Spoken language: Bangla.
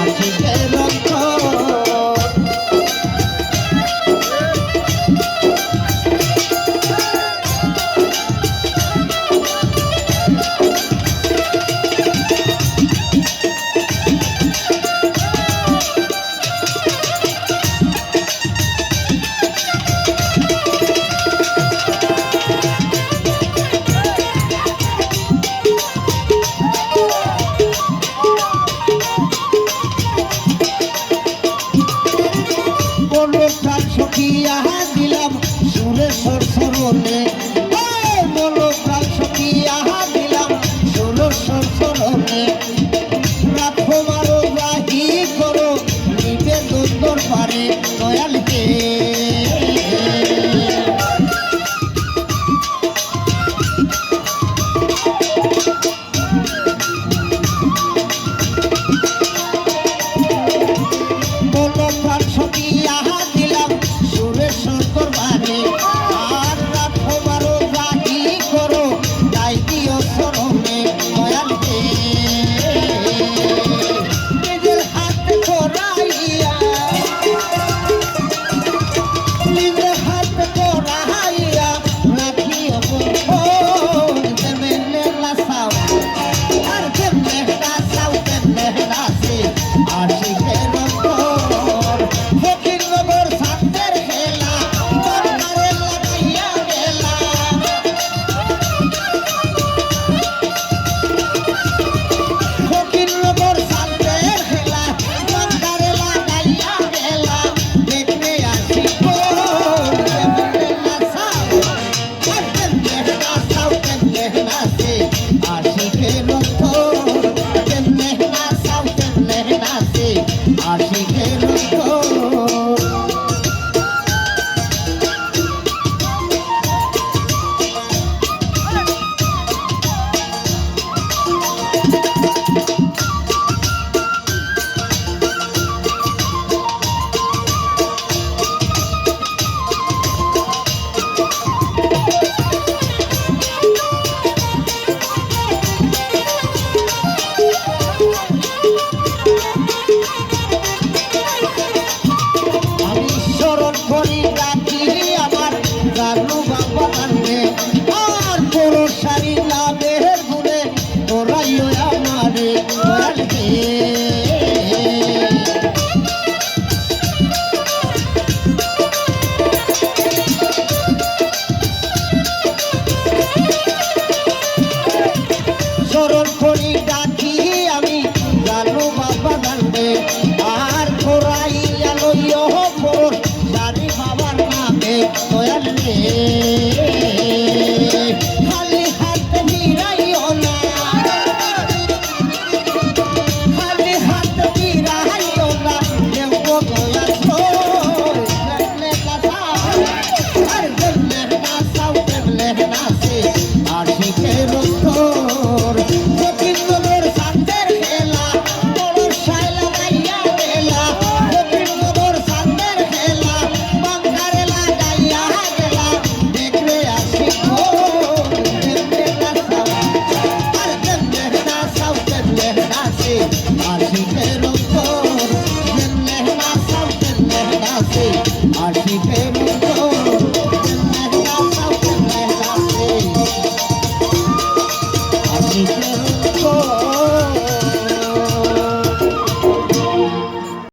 আশিকের সখিয়া দিলাম সুরে সরসরনে বলো প্রাণ সখিয়া দিলাম সুরে সরসরনে রাখো মারো রাহি করো নিবেদন দরবারে দয়ালকে বলো প্রাণ সখিয়া চরণ করি ডাকি আমি জানো বাবা জানবে আর ঘোরাইয়া লইয় পর জানি বাবার নামে দয়াল রে খালি হাতে ফিরাইও না খালি হাতে ফিরাইও না দেব দয়া দেখলে কথা আর দেখলে না সাউ দেখলে না সে আর শিখে রোর গোবিন্দর সান্দের খেলা বড় শাইলা গাইয়া গেলা গোবিন্দর সান্দের খেলা বাংলারে লাগাইয়া গেলা দেখলে আসি দেখলে না সাউ আর দেখলে না সাউ দেখলে না সে আশিকে রোর দেখলে না সাউ দেখলে না সে আশিকে রোর